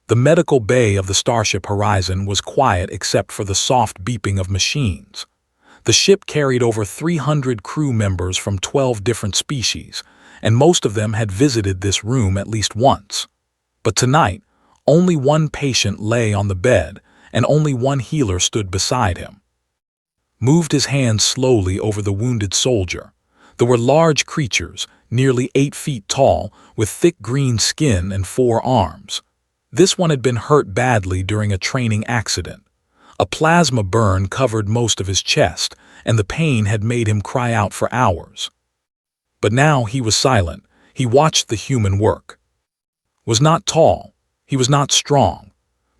The medical bay of the starship Horizon was quiet except for the soft beeping of machines. The ship carried over 300 crew members from 12 different species, and most of them had visited this room at least once. But tonight, only one patient lay on the bed, and only one healer stood beside him. Moved his hands slowly over the wounded soldier. There were large creatures, nearly 8 feet tall, with thick green skin and 4 arms. This one had been hurt badly during a training accident. A plasma burn covered most of his chest, and the pain had made him cry out for hours. But now he was silent. He watched the human work. Was not tall. He was not strong.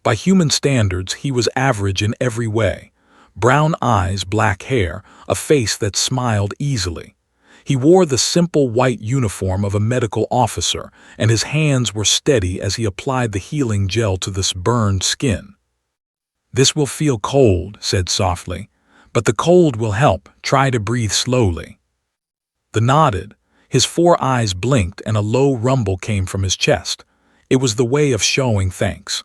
By human standards, he was average in every way. Brown eyes, black hair, a face that smiled easily. He wore the simple white uniform of a medical officer, and his hands were steady as he applied the healing gel to this burned skin. "This will feel cold," said softly, "but the cold will help. Try to breathe slowly." The nodded. His 4 eyes blinked and a low rumble came from his chest. It was the way of showing thanks.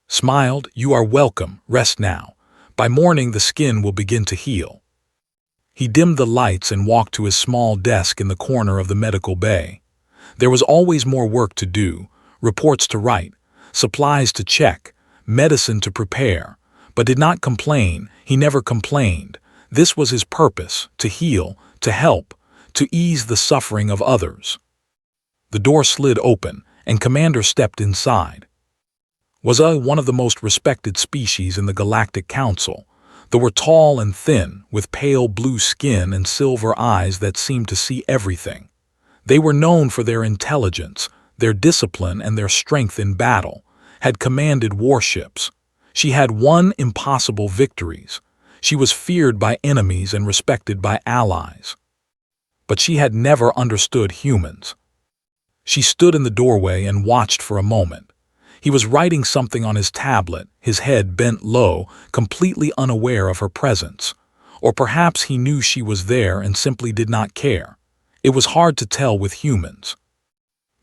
Smiled, "You are welcome. Rest now. By morning the skin will begin to heal." He dimmed the lights and walked to his small desk in the corner of the medical bay. There was always more work to do, reports to write, supplies to check, medicine to prepare, but did not complain. He never complained. This was his purpose, to heal, to help, to ease the suffering of others. The door slid open, and Commander stepped inside. Was one of the most respected species in the Galactic Council. They were tall and thin, with pale blue skin and silver eyes that seemed to see everything. They were known for their intelligence, their discipline, and their strength in battle, had commanded warships. She had won impossible victories. She was feared by enemies and respected by allies. But she had never understood humans. She stood in the doorway and watched for a moment. He was writing something on his tablet, his head bent low, completely unaware of her presence. Or perhaps he knew she was there and simply did not care. It was hard to tell with humans.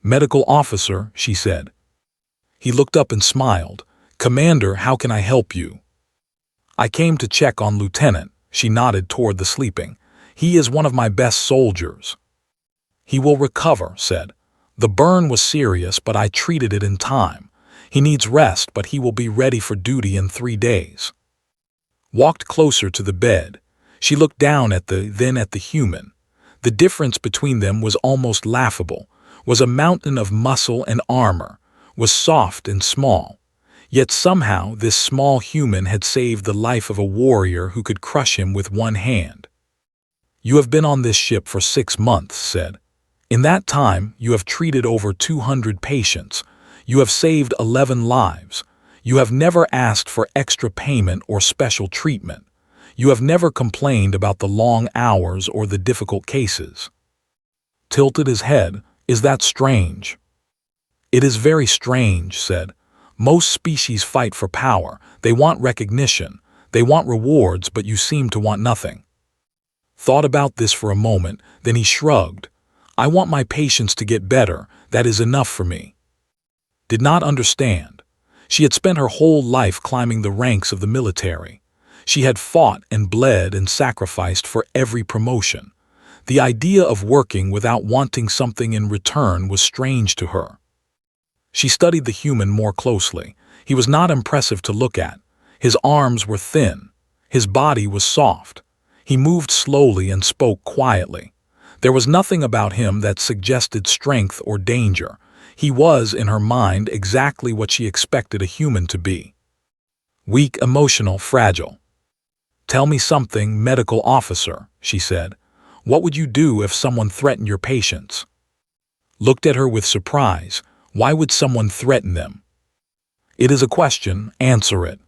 "Medical officer," she said. He looked up and smiled. "Commander, how can I help you?" "I came to check on Lieutenant." She nodded toward the sleeping. "He is one of my best soldiers." "He will recover," said. "The burn was serious, but I treated it in time. He needs rest, but he will be ready for duty in 3 days." Walked closer to the bed. She looked down then at the human. The difference between them was almost laughable, was a mountain of muscle and armor, was soft and small. Yet somehow this small human had saved the life of a warrior who could crush him with one hand. "You have been on this ship for 6 months," said. "In that time, you have treated over 200 patients. You have saved 11 lives. You have never asked for extra payment or special treatment. You have never complained about the long hours or the difficult cases." Tilted his head. "Is that strange?" "It is very strange," said. "Most species fight for power. They want recognition. They want rewards, but you seem to want nothing." Thought about this for a moment, then he shrugged. "I want my patients to get better. That is enough for me." Did not understand. She had spent her whole life climbing the ranks of the military. She had fought and bled and sacrificed for every promotion. The idea of working without wanting something in return was strange to her. She studied the human more closely. He was not impressive to look at. His arms were thin. His body was soft. He moved slowly and spoke quietly. There was nothing about him that suggested strength or danger. He was, in her mind, exactly what she expected a human to be. Weak, emotional, fragile. "Tell me something, medical officer," she said. "What would you do if someone threatened your patients?" Looked at her with surprise. Why would someone threaten them? "It is a question. Answer it."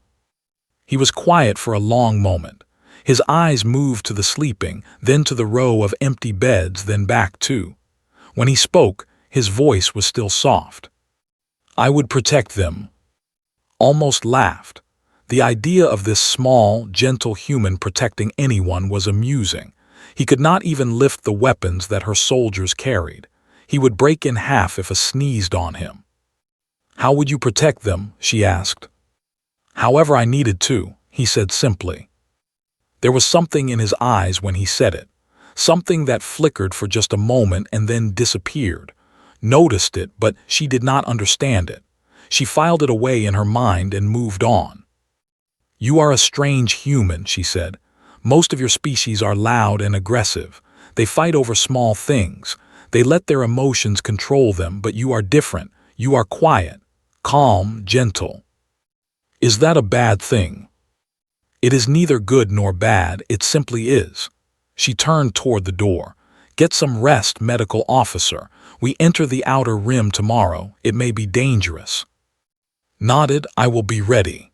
He was quiet for a long moment. His eyes moved to the sleeping, then to the row of empty beds, then back too. When he spoke, his voice was still soft. "I would protect them." Almost laughed. The idea of this small, gentle human protecting anyone was amusing. He could not even lift the weapons that her soldiers carried. He would break in half if a sneezed on him. How would you protect them? She asked. However I needed to, he said simply. There was something in his eyes when he said it, something that flickered for just a moment and then disappeared. Noticed it, but she did not understand it. She filed it away in her mind and moved on. You are a strange human, she said. Most of your species are loud and aggressive. They fight over small things. They let their emotions control them, but you are different. You are quiet, calm, gentle. Is that a bad thing? It is neither good nor bad, it simply is. She turned toward the door. Get some rest, medical officer. We enter the outer rim tomorrow. It may be dangerous. Nodded, I will be ready.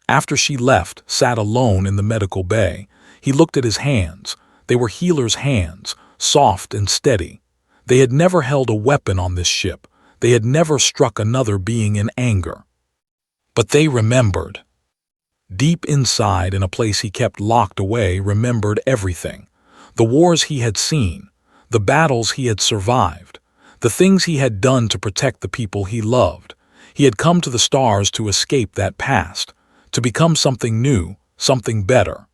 After she left, sat alone in the medical bay, he looked at his hands. They were healer's hands, soft and steady. They had never held a weapon on this ship. They had never struck another being in anger. But they remembered. Deep inside, in a place he kept locked away, remembered everything. The wars he had seen, the battles he had survived, the things he had done to protect the people he loved. He had come to the stars to escape that past, to become something new, something better.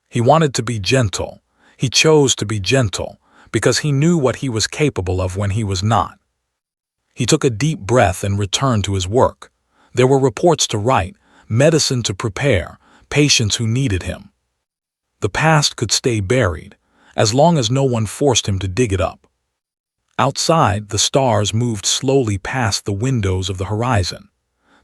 He wanted to be gentle. He chose to be gentle, because he knew what he was capable of when he was not. He took a deep breath and returned to his work. There were reports to write, medicine to prepare, patients who needed him. The past could stay buried, as long as no one forced him to dig it up. Outside, the stars moved slowly past the windows of the horizon.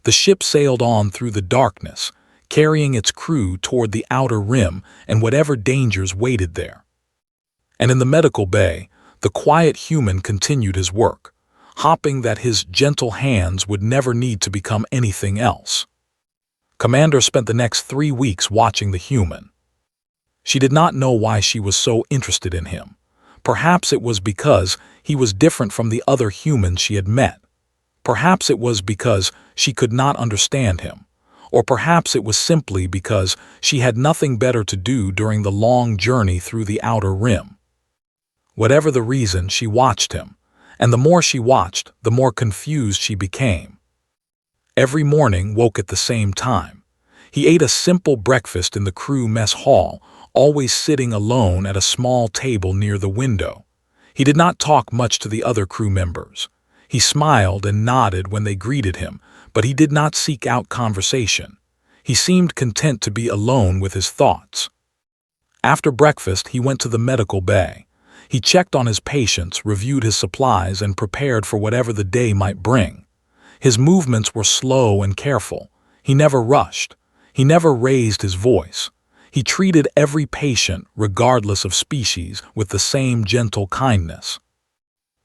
The ship sailed on through the darkness, carrying its crew toward the outer rim and whatever dangers waited there. And in the medical bay, the quiet human continued his work, hoping that his gentle hands would never need to become anything else. Commander spent the next 3 weeks watching the human. She did not know why she was so interested in him. Perhaps it was because he was different from the other humans she had met. Perhaps it was because she could not understand him. Or perhaps it was simply because she had nothing better to do during the long journey through the outer rim. Whatever the reason, she watched him, and the more she watched, the more confused she became. Every morning woke at the same time. He ate a simple breakfast in the crew mess hall, always sitting alone at a small table near the window. He did not talk much to the other crew members. He smiled and nodded when they greeted him, but he did not seek out conversation. He seemed content to be alone with his thoughts. After breakfast, he went to the medical bay. He checked on his patients, reviewed his supplies, and prepared for whatever the day might bring. His movements were slow and careful. He never rushed. He never raised his voice. He treated every patient, regardless of species, with the same gentle kindness.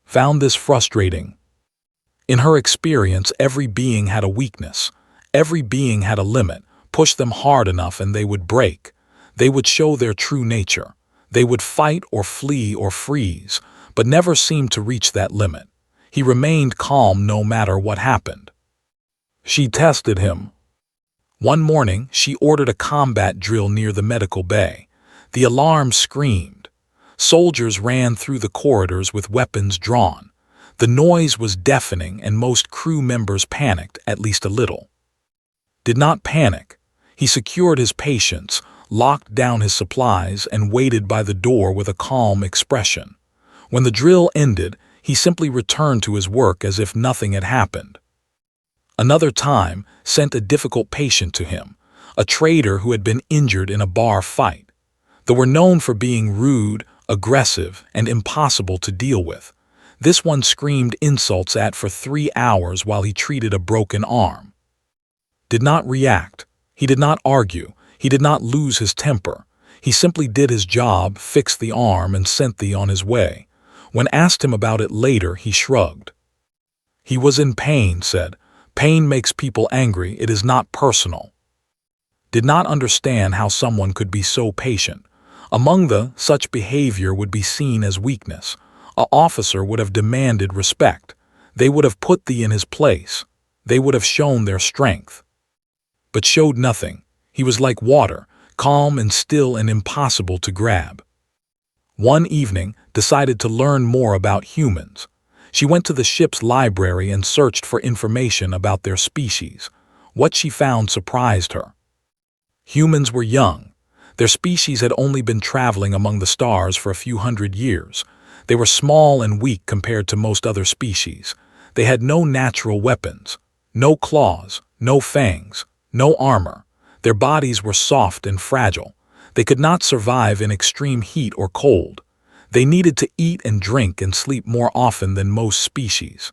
Found this frustrating. In her experience, every being had a weakness. Every being had a limit. Push them hard enough and they would break. They would show their true nature. They would fight or flee or freeze, but never seemed to reach that limit. He remained calm no matter what happened. She tested him. One morning, she ordered a combat drill near the medical bay. The alarm screamed. Soldiers ran through the corridors with weapons drawn. The noise was deafening and most crew members panicked, at least a little. Did not panic. He secured his patients, locked down his supplies, and waited by the door with a calm expression. When the drill ended, he simply returned to his work as if nothing had happened. Another time, sent a difficult patient to him, a trader who had been injured in a bar fight. They were known for being rude, aggressive, and impossible to deal with. This one screamed insults at for 3 hours while he treated a broken arm. Did not react. He did not argue. He did not lose his temper. He simply did his job, fixed the arm, and sent thee on his way. When asked him about it later, he shrugged. He was in pain, said. Pain makes people angry, it is not personal. Did not understand how someone could be so patient. Among such behavior would be seen as weakness. An officer would have demanded respect. They would have put thee in his place. They would have shown their strength. But showed nothing. He was like water, calm and still and impossible to grab. One evening, decided to learn more about humans. She went to the ship's library and searched for information about their species. What she found surprised her. Humans were young. Their species had only been traveling among the stars for a few hundred years. They were small and weak compared to most other species. They had no natural weapons, no claws, no fangs, no armor. Their bodies were soft and fragile. They could not survive in extreme heat or cold. They needed to eat and drink and sleep more often than most species.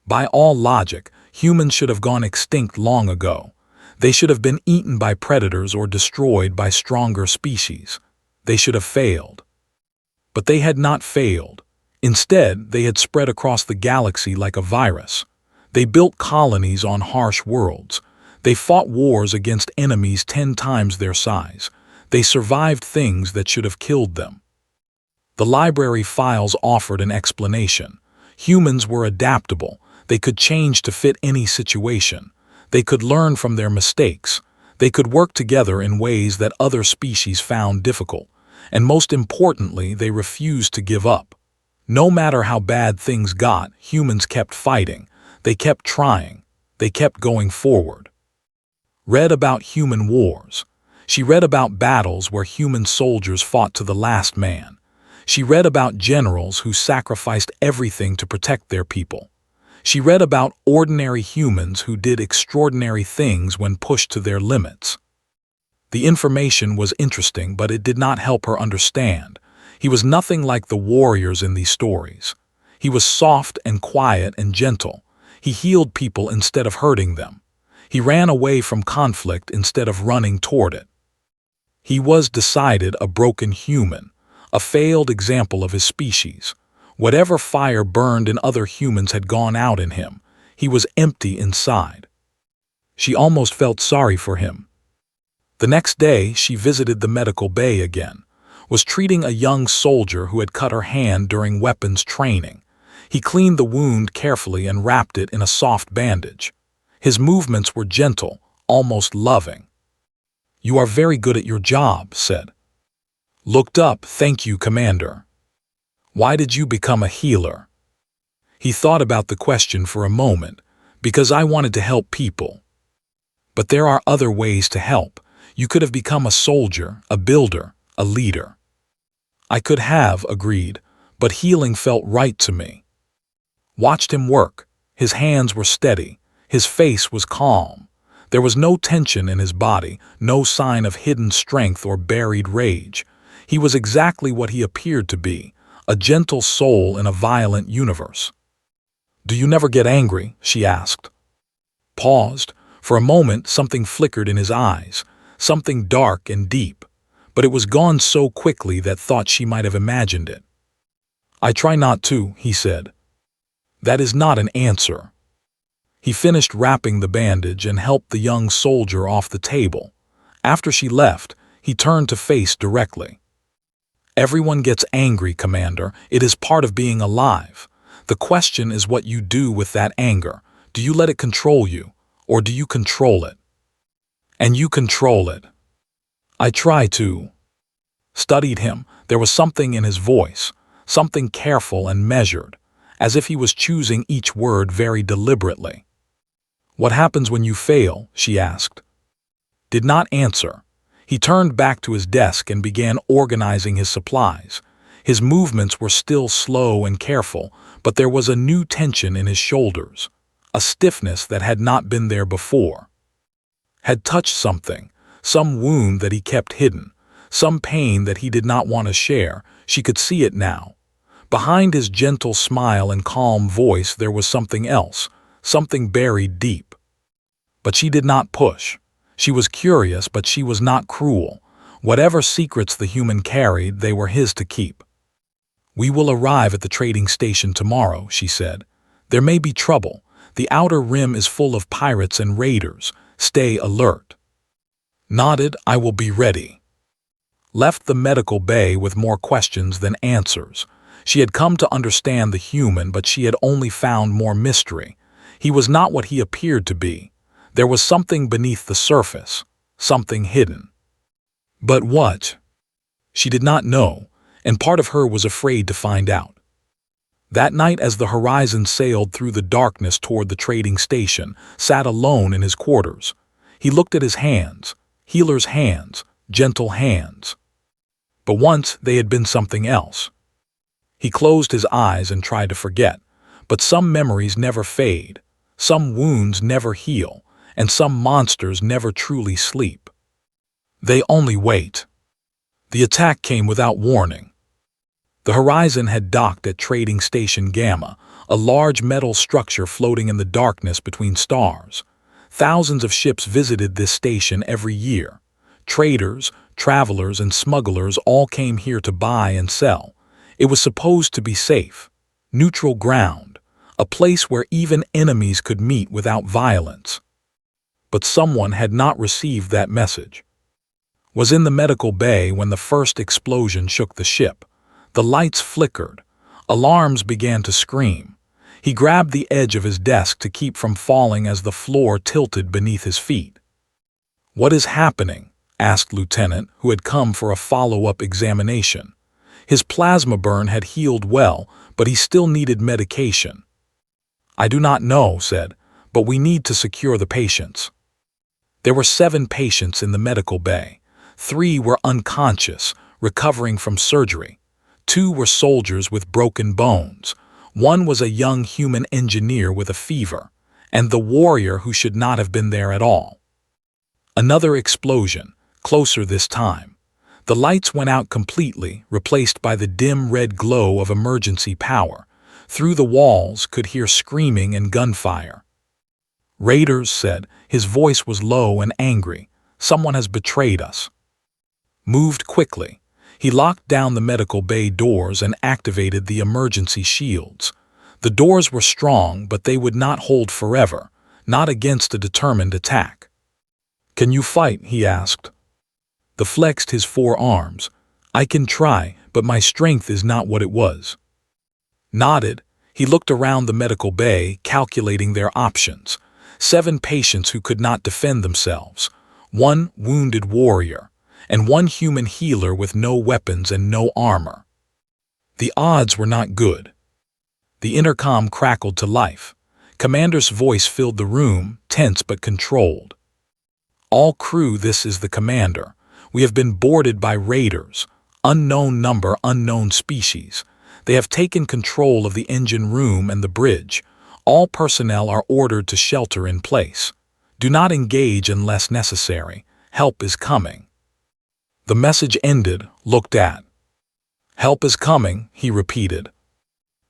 By all logic, humans should have gone extinct long ago. They should have been eaten by predators or destroyed by stronger species. They should have failed. But they had not failed. Instead, they had spread across the galaxy like a virus. They built colonies on harsh worlds. They fought wars against enemies 10 times their size. They survived things that should have killed them. The library files offered an explanation. Humans were adaptable. They could change to fit any situation. They could learn from their mistakes. They could work together in ways that other species found difficult. And most importantly, they refused to give up. No matter how bad things got, humans kept fighting. They kept trying. They kept going forward. Read about human wars. She read about battles where human soldiers fought to the last man. She read about generals who sacrificed everything to protect their people. She read about ordinary humans who did extraordinary things when pushed to their limits. The information was interesting, but it did not help her understand. He was nothing like the warriors in these stories. He was soft and quiet and gentle. He healed people instead of hurting them. He ran away from conflict instead of running toward it. He was decided a broken human, a failed example of his species. Whatever fire burned in other humans had gone out in him. He was empty inside. She almost felt sorry for him. The next day, she visited the medical bay again, was treating a young soldier who had cut her hand during weapons training. He cleaned the wound carefully and wrapped it in a soft bandage. His movements were gentle, almost loving. "You are very good at your job," said. Looked up, "Thank you, Commander." "Why did you become a healer?" He thought about the question for a moment. "Because I wanted to help people." "But there are other ways to help. You could have become a soldier, a builder, a leader." "I could have," agreed, "but healing felt right to me." Watched him work. His hands were steady. His face was calm. There was no tension in his body, no sign of hidden strength or buried rage. He was exactly what he appeared to be, a gentle soul in a violent universe. "Do you never get angry?" she asked. Paused. For a moment, something flickered in his eyes, something dark and deep, but it was gone so quickly that thought she might have imagined it. "I try not to," he said. "That is not an answer." He finished wrapping the bandage and helped the young soldier off the table. After she left, he turned to face directly. "Everyone gets angry, Commander. It is part of being alive. The question is what you do with that anger. Do you let it control you, or do you control it? And you control it." "I try to." Studied him. There was something in his voice, something careful and measured, as if he was choosing each word very deliberately. "What happens when you fail?" she asked. Did not answer. He turned back to his desk and began organizing his supplies. His movements were still slow and careful, but there was a new tension in his shoulders, a stiffness that had not been there before. Had touched something, some wound that he kept hidden, some pain that he did not want to share. She could see it now. Behind his gentle smile and calm voice there was something else, something buried deep. But she did not push. She was curious, but she was not cruel. Whatever secrets the human carried, they were his to keep. "We will arrive at the trading station tomorrow," she said. "There may be trouble. The outer rim is full of pirates and raiders. Stay alert." Nodded, "I will be ready." Left the medical bay with more questions than answers. She had come to understand the human, but she had only found more mystery. He was not what he appeared to be. There was something beneath the surface, something hidden. But what? She did not know, and part of her was afraid to find out. That night, as the horizon sailed through the darkness toward the trading station, sat alone in his quarters. He looked at his hands, healer's hands, gentle hands. But once they had been something else. He closed his eyes and tried to forget, but some memories never fade, some wounds never heal, and some monsters never truly sleep. They only wait. The attack came without warning. The horizon had docked at Trading Station Gamma, a large metal structure floating in the darkness between stars. Thousands of ships visited this station every year. Traders, travelers, and smugglers all came here to buy and sell. It was supposed to be safe, neutral ground, a place where even enemies could meet without violence. But someone had not received that message. Was in the medical bay when the first explosion shook the ship. The lights flickered. Alarms began to scream. He grabbed the edge of his desk to keep from falling as the floor tilted beneath his feet. "What is happening?" asked Lieutenant, who had come for a follow-up examination. His plasma burn had healed well, but he still needed medication. "I do not know," said, "but we need to secure the patients." There were 7 patients in the medical bay. 3 were unconscious, recovering from surgery. 2 were soldiers with broken bones. 1 was a young human engineer with a fever, and the warrior who should not have been there at all. Another explosion, closer this time. The lights went out completely, replaced by the dim red glow of emergency power. Through the walls could hear screaming and gunfire. "Raiders," said. His voice was low and angry. "Someone has betrayed us." Moved quickly. He locked down the medical bay doors and activated the emergency shields. The doors were strong, but they would not hold forever, not against a determined attack. "Can you fight?" he asked. The flexed his 4 arms. "I can try, but my strength is not what it was." Nodded. He looked around the medical bay, calculating their options. 7 patients who could not defend themselves, 1 wounded warrior, and 1 human healer with no weapons and no armor. The odds were not good. The intercom crackled to life. Commander's voice filled the room, tense but controlled. "All crew, this is the commander. We have been boarded by raiders. Unknown number, unknown species. They have taken control of the engine room and the bridge. All personnel are ordered to shelter in place. Do not engage unless necessary. Help is coming." The message ended, looked at. "Help is coming," he repeated.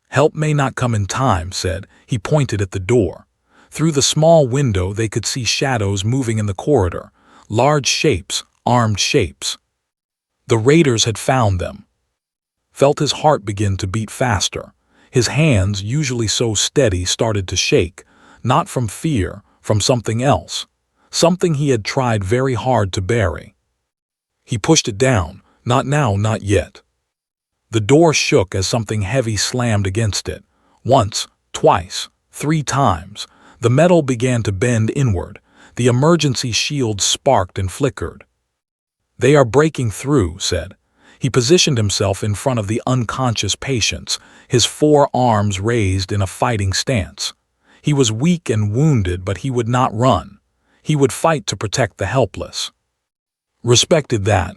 "Help may not come in time," said. He pointed at the door. Through the small window they could see shadows moving in the corridor, large shapes, armed shapes. The raiders had found them. Felt his heart begin to beat faster. His hands, usually so steady, started to shake, not from fear, from something else, something he had tried very hard to bury. He pushed it down. Not now, not yet. The door shook as something heavy slammed against it. Once, twice, 3 times. The metal began to bend inward. The emergency shield sparked and flickered. "They are breaking through," said. He positioned himself in front of the unconscious patients, his 4 arms raised in a fighting stance. He was weak and wounded, but he would not run. He would fight to protect the helpless. Respected that.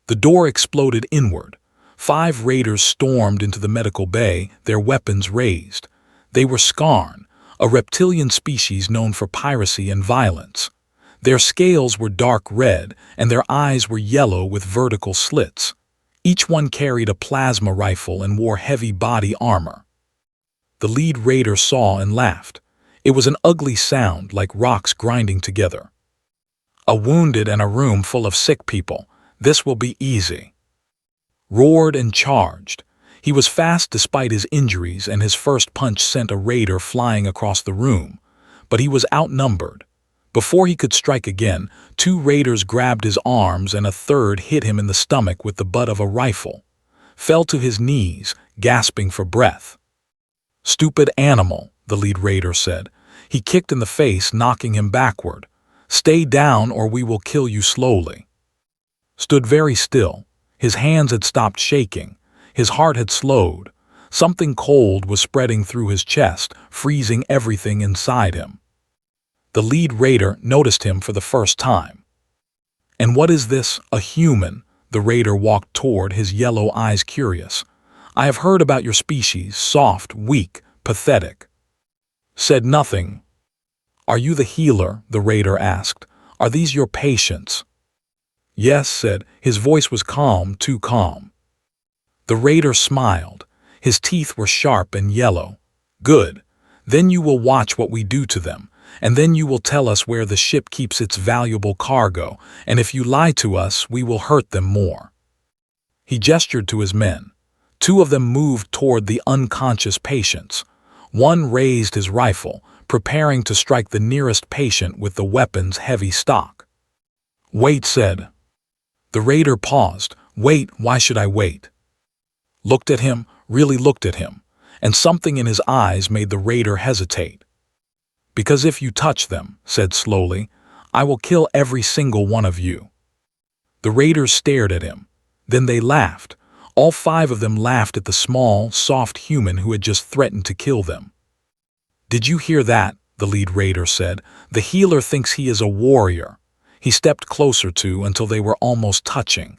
The door exploded inward. 5 raiders stormed into the medical bay, their weapons raised. They were Skarn, a reptilian species known for piracy and violence. Their scales were dark red, and their eyes were yellow with vertical slits. Each one carried a plasma rifle and wore heavy body armor. The lead raider saw and laughed. It was an ugly sound, like rocks grinding together. "A wounded and a room full of sick people. This will be easy." Roared and charged. He was fast despite his injuries, and his first punch sent a raider flying across the room. But he was outnumbered. Before he could strike again, 2 raiders grabbed his arms and a third hit him in the stomach with the butt of a rifle. Fell to his knees, gasping for breath. "Stupid animal," the lead raider said. He kicked in the face, knocking him backward. "Stay down or we will kill you slowly." Stood very still. His hands had stopped shaking. His heart had slowed. Something cold was spreading through his chest, freezing everything inside him. The lead raider noticed him for the first time. "And what is this, a human?" The raider walked toward, his yellow eyes curious. "I have heard about your species, soft, weak, pathetic." Said nothing. "Are you the healer?" the raider asked. "Are these your patients?" "Yes," said. His voice was calm, too calm. The raider smiled. His teeth were sharp and yellow. "Good. Then you will watch what we do to them, and then you will tell us where the ship keeps its valuable cargo, and if you lie to us, we will hurt them more." He gestured to his men. Two of them moved toward the unconscious patients. One raised his rifle, preparing to strike the nearest patient with the weapon's heavy stock. "Wait," said. The raider paused. "Wait, why should I wait?" Looked at him, really looked at him, and something in his eyes made the raider hesitate. "Because if you touch them," said slowly, "I will kill every single one of you." The raiders stared at him. Then they laughed. All five of them laughed at the small, soft human who had just threatened to kill them. "Did you hear that?" the lead raider said. "The healer thinks he is a warrior." He stepped closer until they were almost touching.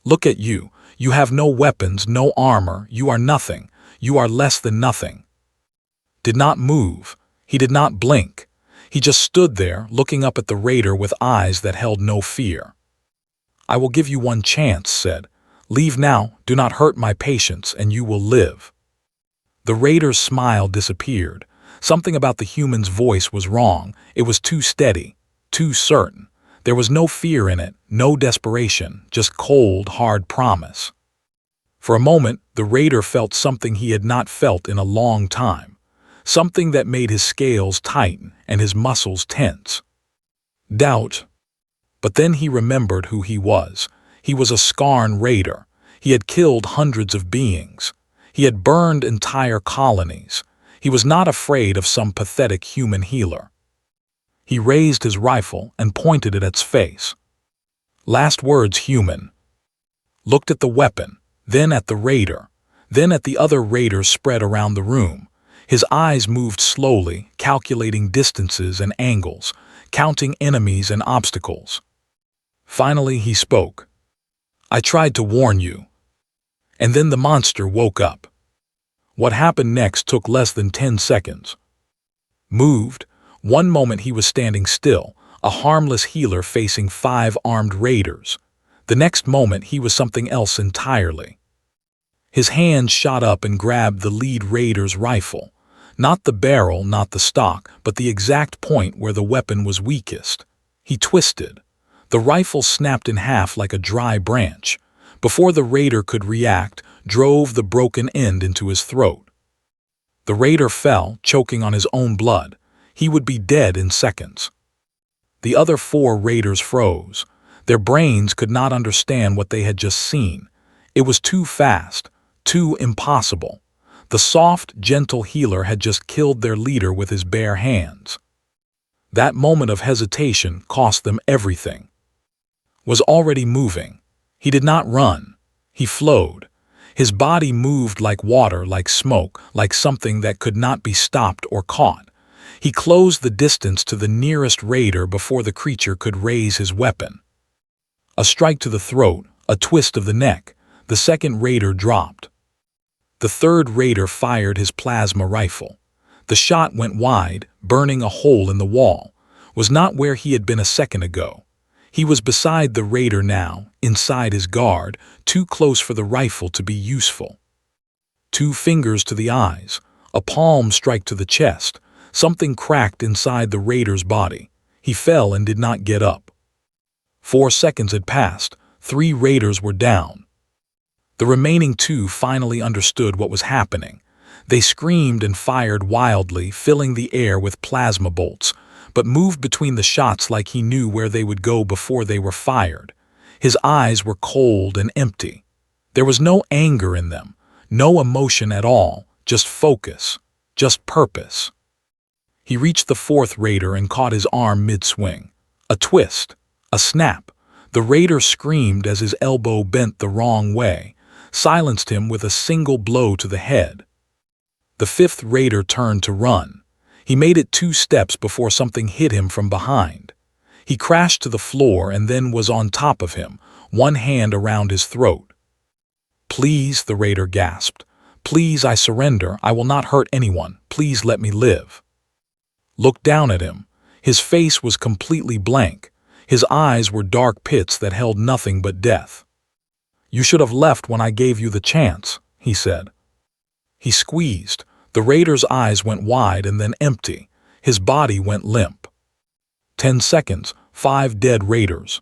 "Look at you. You have no weapons, no armor. You are nothing. You are less than nothing." Did not move. He did not blink. He just stood there, looking up at the raider with eyes that held no fear. "I will give you one chance," said. "Leave now, do not hurt my patients, and you will live." The raider's smile disappeared. Something about the human's voice was wrong. It was too steady, too certain. There was no fear in it, no desperation, just cold, hard promise. For a moment, the raider felt something he had not felt in a long time. Something that made his scales tighten and his muscles tense. Doubt. But then he remembered who he was. He was a Skarn raider. He had killed hundreds of beings. He had burned entire colonies. He was not afraid of some pathetic human healer. He raised his rifle and pointed it at its face. Last words, human. Looked at the weapon, then at the raider, then at the other raiders spread around the room. His eyes moved slowly, calculating distances and angles, counting enemies and obstacles. Finally he spoke. "I tried to warn you." And then the monster woke up. What happened next took less than 10 seconds. Moved. One moment he was standing still, a harmless healer facing 5 armed raiders. The next moment he was something else entirely. His hand shot up and grabbed the lead raider's rifle. Not the barrel, not the stock, but the exact point where the weapon was weakest. He twisted. The rifle snapped in half like a dry branch. Before the raider could react, drove the broken end into his throat. The raider fell, choking on his own blood. He would be dead in seconds. The other 4 raiders froze. Their brains could not understand what they had just seen. It was too fast, too impossible. The soft, gentle healer had just killed their leader with his bare hands. That moment of hesitation cost them everything. Was already moving. He did not run. He flowed. His body moved like water, like smoke, like something that could not be stopped or caught. He closed the distance to the nearest raider before the creature could raise his weapon. A strike to the throat, a twist of the neck. The second raider dropped. The third raider fired his plasma rifle. The shot went wide, burning a hole in the wall. Was not where he had been a second ago. He was beside the raider now, inside his guard, too close for the rifle to be useful. 2 fingers to the eyes, a palm strike to the chest. Something cracked inside the raider's body. He fell and did not get up. 4 seconds had passed. 3 raiders were down. The remaining 2 finally understood what was happening. They screamed and fired wildly, filling the air with plasma bolts, but moved between the shots like he knew where they would go before they were fired. His eyes were cold and empty. There was no anger in them, no emotion at all, just focus, just purpose. He reached the 4th raider and caught his arm mid-swing. A twist, a snap. The raider screamed as his elbow bent the wrong way, silenced him with a single blow to the head. The fifth raider turned to run. He made it 2 steps before something hit him from behind. He crashed to the floor and then was on top of him, one hand around his throat. "Please," the raider gasped. "Please, I surrender. I will not hurt anyone. Please let me live." Looked down at him. His face was completely blank. His eyes were dark pits that held nothing but death. "You should have left when I gave you the chance," he said. He squeezed. The raider's eyes went wide and then empty. His body went limp. 10 seconds, 5 dead raiders.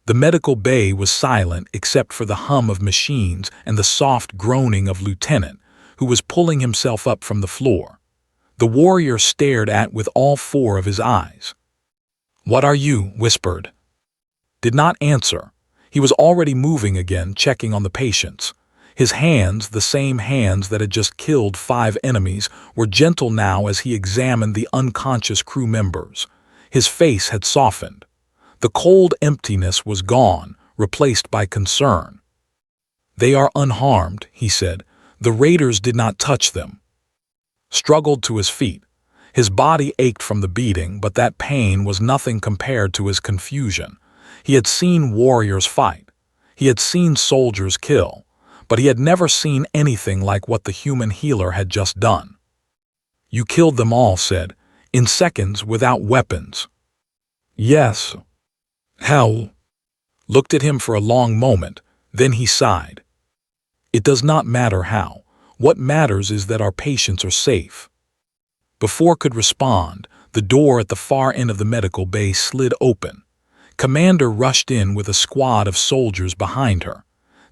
The medical bay was silent except for the hum of machines and the soft groaning of Lieutenant, who was pulling himself up from the floor. The warrior stared at with all 4 of his eyes. "What are you?" whispered. Did not answer. He was already moving again, checking on the patients. His hands, the same hands that had just killed 5 enemies, were gentle now as he examined the unconscious crew members. His face had softened. The cold emptiness was gone, replaced by concern. "They are unharmed," he said. "The raiders did not touch them." Struggled to his feet. His body ached from the beating, but that pain was nothing compared to his confusion. He had seen warriors fight. He had seen soldiers kill, but he had never seen anything like what the human healer had just done. "You killed them all," said, "in seconds without weapons." "Yes." "How?" Looked at him for a long moment, then he sighed. "It does not matter how. What matters is that our patients are safe." Before could respond, the door at the far end of the medical bay slid open. Commander rushed in with a squad of soldiers behind her.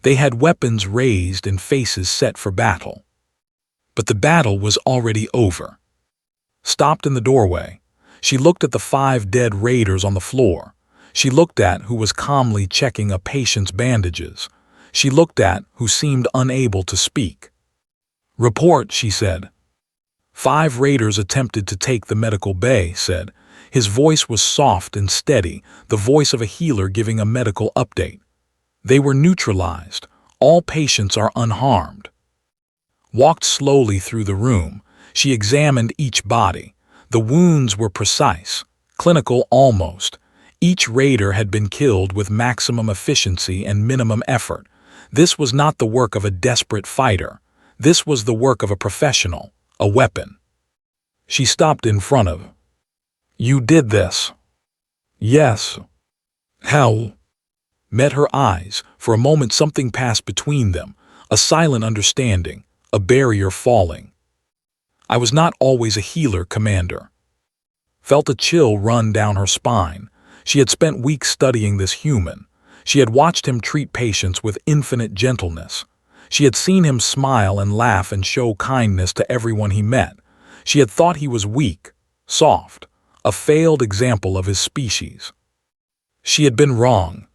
They had weapons raised and faces set for battle. But the battle was already over. Stopped in the doorway. She looked at the 5 dead raiders on the floor. She looked at who was calmly checking a patient's bandages. She looked at who seemed unable to speak. "Report," she said. 5 raiders attempted to take the medical bay, said. His voice was soft and steady, the voice of a healer giving a medical update. "They were neutralized. All patients are unharmed." Walked slowly through the room. She examined each body. The wounds were precise, clinical almost. Each raider had been killed with maximum efficiency and minimum effort. This was not the work of a desperate fighter. This was the work of a professional, a weapon. She stopped in front of. "You did this?" "Yes." "How?" Met her eyes. For a moment something passed between them, a silent understanding, a barrier falling. "I was not always a healer, Commander." Felt a chill run down her spine. She had spent weeks studying this human. She had watched him treat patients with infinite gentleness. She had seen him smile and laugh and show kindness to everyone he met. She had thought he was weak, soft, a failed example of his species. She had been wrong.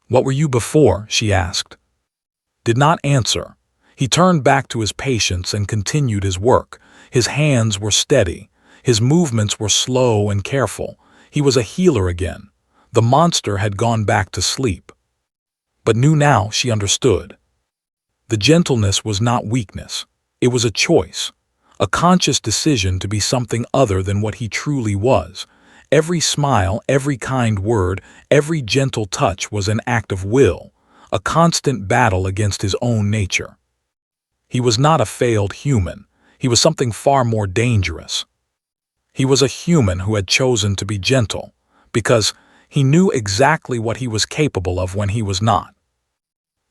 "What were you before?" she asked. Did not answer. He turned back to his patients and continued his work. His hands were steady. His movements were slow and careful. He was a healer again. The monster had gone back to sleep. But knew now she understood. The gentleness was not weakness. It was a choice. A conscious decision to be something other than what he truly was. Every smile, every kind word, every gentle touch was an act of will, a constant battle against his own nature. He was not a failed human. He was something far more dangerous. He was a human who had chosen to be gentle, because he knew exactly what he was capable of when he was not.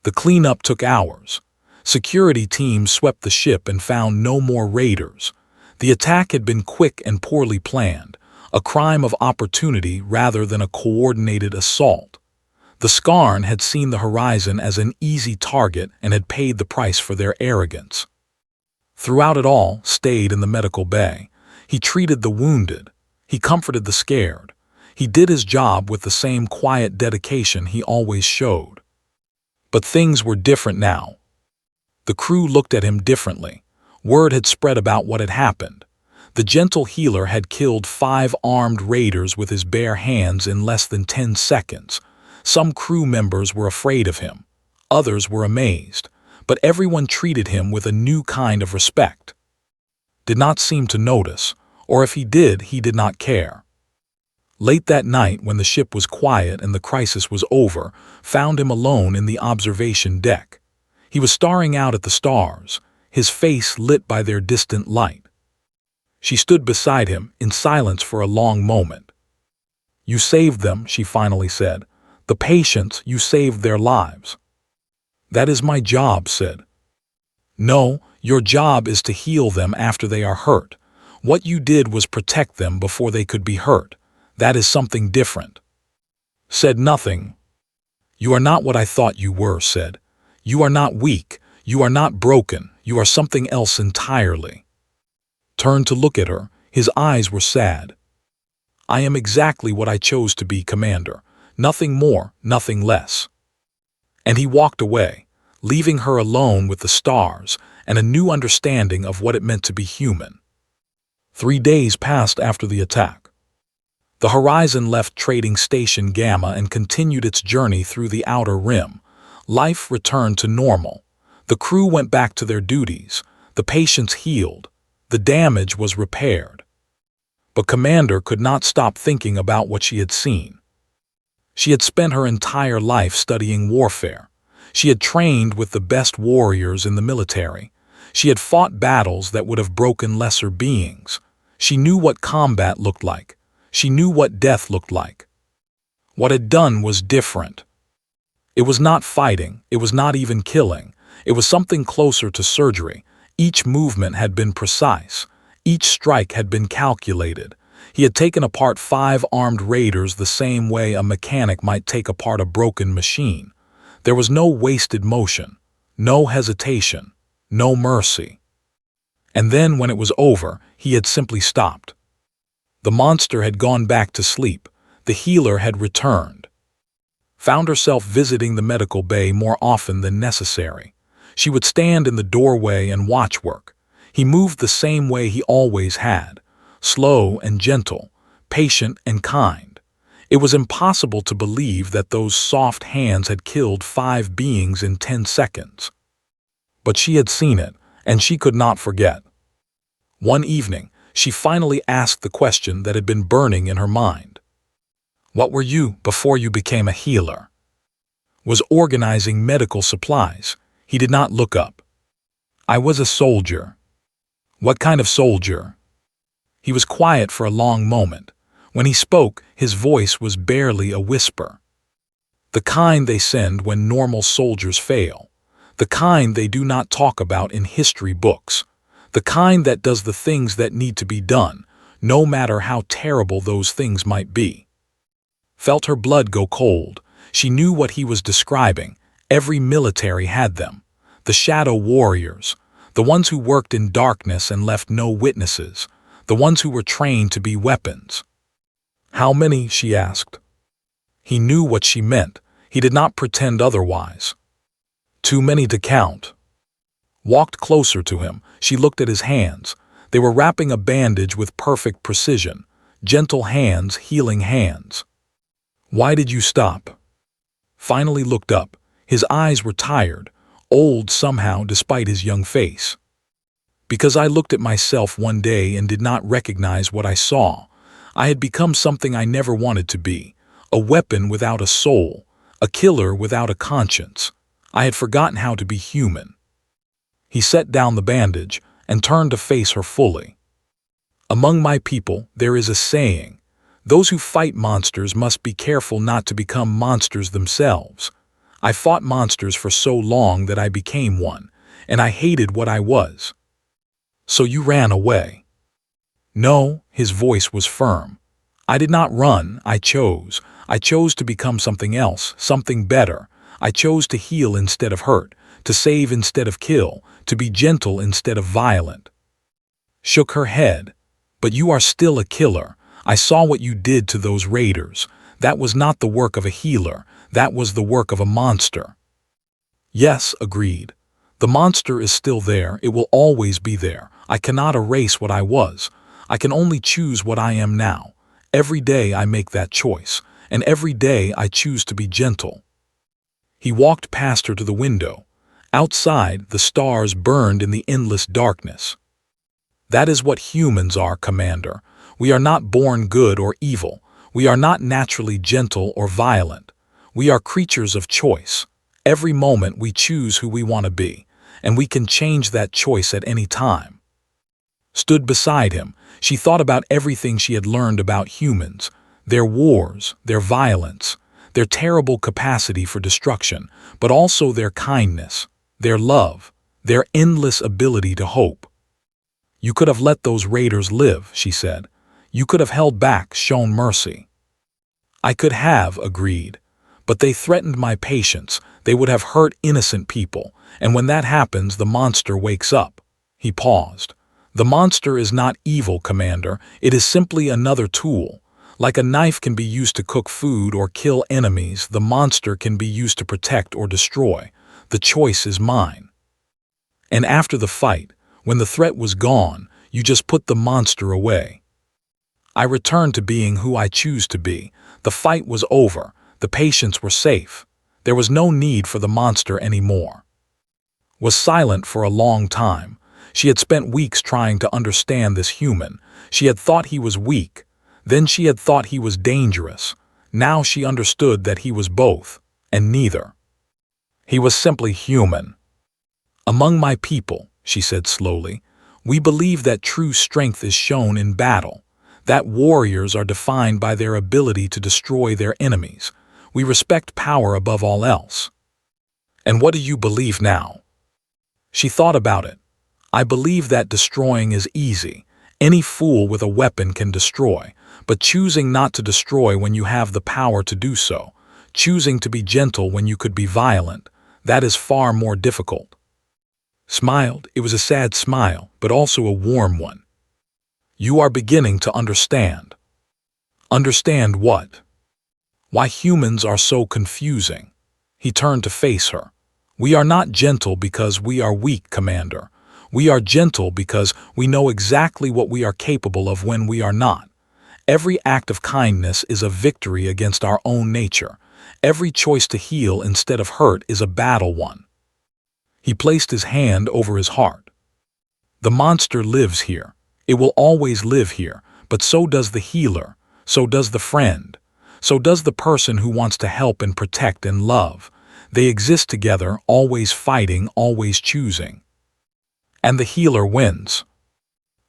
The cleanup took hours. Security teams swept the ship and found no more raiders. The attack had been quick and poorly planned, a crime of opportunity rather than a coordinated assault. The Skarn had seen the horizon as an easy target and had paid the price for their arrogance. Throughout it all, stayed in the medical bay. He treated the wounded. He comforted the scared. He did his job with the same quiet dedication he always showed. But things were different now. The crew looked at him differently. Word had spread about what had happened. The gentle healer had killed 5 armed raiders with his bare hands in less than 10 seconds. Some crew members were afraid of him. Others were amazed. But everyone treated him with a new kind of respect. did not seem to notice, or if he did not care. Late that night, when the ship was quiet and the crisis was over, found him alone in the observation deck. He was staring out at the stars, his face lit by their distant light. She stood beside him, in silence for a long moment. "You saved them," she finally said. "The patients, you saved their lives." "That is my job," said. "No, your job is to heal them after they are hurt. What you did was protect them before they could be hurt. That is something different." Said nothing. "You are not what I thought you were," said. "You are not weak, you are not broken, you are something else entirely." Turned to look at her, his eyes were sad. "I am exactly what I chose to be, Commander. Nothing more, nothing less." And he walked away, leaving her alone with the stars and a new understanding of what it meant to be human. 3 days passed after the attack. The Horizon left Trading Station Gamma and continued its journey through the Outer Rim. Life returned to normal. The crew went back to their duties. The patients healed. The damage was repaired. But Commander could not stop thinking about what she had seen. She had spent her entire life studying warfare. She had trained with the best warriors in the military. She had fought battles that would have broken lesser beings. She knew what combat looked like. She knew what death looked like. What had done was different. It was not fighting, it was not even killing. It was something closer to surgery. Each movement had been precise. Each strike had been calculated. He had taken apart 5 armed raiders the same way a mechanic might take apart a broken machine. There was no wasted motion, no hesitation, no mercy. And then, when it was over, he had simply stopped. The monster had gone back to sleep. The healer had returned. Found herself visiting the medical bay more often than necessary. She would stand in the doorway and watch work. He moved the same way he always had, slow and gentle, patient and kind. It was impossible to believe that those soft hands had killed 5 beings in 10 seconds. But she had seen it, and she could not forget. One evening, she finally asked the question that had been burning in her mind. "What were you before you became a healer?" "Was organizing medical supplies." He did not look up. "I was a soldier." "What kind of soldier?" He was quiet for a long moment. When he spoke, his voice was barely a whisper. "The kind they send when normal soldiers fail. The kind they do not talk about in history books. The kind that does the things that need to be done, no matter how terrible those things might be." Felt her blood go cold. She knew what he was describing. Every military had them. The shadow warriors. The ones who worked in darkness and left no witnesses. The ones who were trained to be weapons. "How many?" she asked. He knew what she meant. He did not pretend otherwise. "Too many to count." Walked closer to him. She looked at his hands. They were wrapping a bandage with perfect precision. Gentle hands, healing hands. "Why did you stop?" Finally looked up. His eyes were tired, old somehow despite his young face. "Because I looked at myself one day and did not recognize what I saw. I had become something I never wanted to be. A weapon without a soul. A killer without a conscience. I had forgotten how to be human." He set down the bandage and turned to face her fully. "Among my people, there is a saying. Those who fight monsters must be careful not to become monsters themselves. I fought monsters for so long that I became one, and I hated what I was." "So you ran away?" "No," his voice was firm. "I did not run, I chose. I chose to become something else, something better. I chose to heal instead of hurt, to save instead of kill, to be gentle instead of violent." Shook her head. "But you are still a killer. I saw what you did to those raiders. That was not the work of a healer. That was the work of a monster." "Yes," agreed. "The monster is still there. It will always be there. I cannot erase what I was. I can only choose what I am now. Every day I make that choice, and every day I choose to be gentle." He walked past her to the window. Outside, the stars burned in the endless darkness. That is what humans are, Commander. We are not born good or evil. We are not naturally gentle or violent. We are creatures of choice. Every moment we choose who we want to be, and we can change that choice at any time. Stood beside him, she thought about everything she had learned about humans, their wars, their violence, their terrible capacity for destruction, but also their kindness, their love, their endless ability to hope. You could have let those raiders live, she said. You could have held back, shown mercy. I could have, agreed. But they threatened my patience. They would have hurt innocent people. And when that happens, the monster wakes up. He paused. The monster is not evil, Commander. It is simply another tool. Like a knife can be used to cook food or kill enemies, the monster can be used to protect or destroy. The choice is mine. And after the fight, when the threat was gone, you just put the monster away. I returned to being who I choose to be. The fight was over. The patients were safe. There was no need for the monster anymore. Was silent for a long time. She had spent weeks trying to understand this human. She had thought he was weak. Then she had thought he was dangerous. Now she understood that he was both, and neither. He was simply human. Among my people, she said slowly, we believe that true strength is shown in battle, that warriors are defined by their ability to destroy their enemies. We respect power above all else. And what do you believe now? She thought about it. I believe that destroying is easy. Any fool with a weapon can destroy, but choosing not to destroy when you have the power to do so, choosing to be gentle when you could be violent, that is far more difficult. Smiled. It was a sad smile, but also a warm one. You are beginning to understand. Understand what? Why humans are so confusing. He turned to face her. We are not gentle because we are weak, Commander. We are gentle because we know exactly what we are capable of when we are not. Every act of kindness is a victory against our own nature. Every choice to heal instead of hurt is a battle won. He placed his hand over his heart. The monster lives here. It will always live here, but so does the healer, so does the friend, so does the person who wants to help and protect and love. They exist together, always fighting, always choosing. And the healer wins.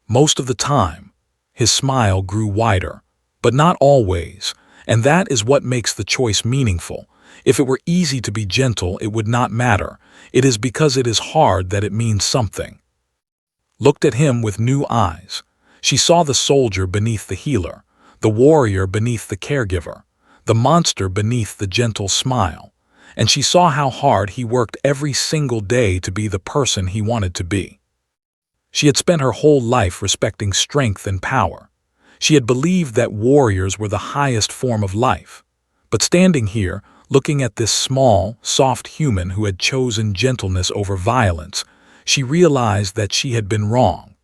Most of the time. His smile grew wider, but not always, and that is what makes the choice meaningful. If it were easy to be gentle, it would not matter. It is because it is hard that it means something. Looked at him with new eyes. She saw the soldier beneath the healer, the warrior beneath the caregiver, the monster beneath the gentle smile, and she saw how hard he worked every single day to be the person he wanted to be. She had spent her whole life respecting strength and power. She had believed that warriors were the highest form of life. But standing here, looking at this small, soft human who had chosen gentleness over violence, she realized that she had been wrong.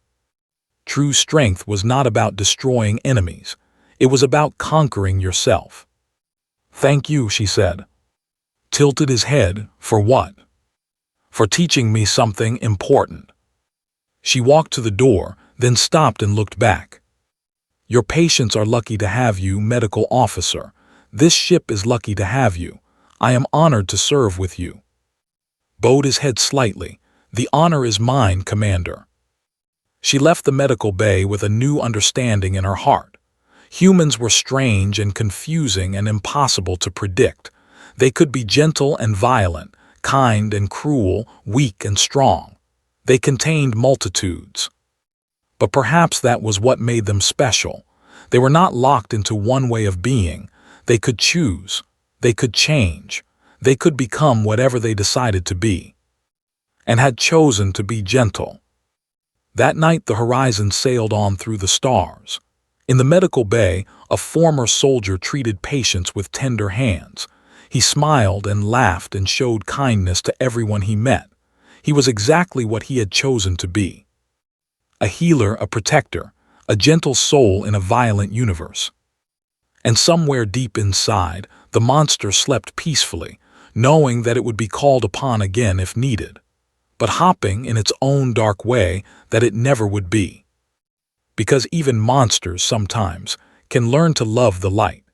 True strength was not about destroying enemies. It was about conquering yourself. Thank you, she said. Tilted his head. For what? For teaching me something important. She walked to the door, then stopped and looked back. Your patients are lucky to have you, medical officer. This ship is lucky to have you. I am honored to serve with you. Bowed his head slightly. The honor is mine, Commander. She left the medical bay with a new understanding in her heart. Humans were strange and confusing and impossible to predict. They could be gentle and violent, kind and cruel, weak and strong. They contained multitudes. But perhaps that was what made them special. They were not locked into one way of being. They could choose. They could change. They could become whatever they decided to be. And had chosen to be gentle. That night the horizon sailed on through the stars. In the medical bay, a former soldier treated patients with tender hands. He smiled and laughed and showed kindness to everyone he met. He was exactly what he had chosen to be. A healer, a protector, a gentle soul in a violent universe. And somewhere deep inside, the monster slept peacefully, knowing that it would be called upon again if needed, but hopping in its own dark way that it never would be. because even monsters sometimes can learn to love the light.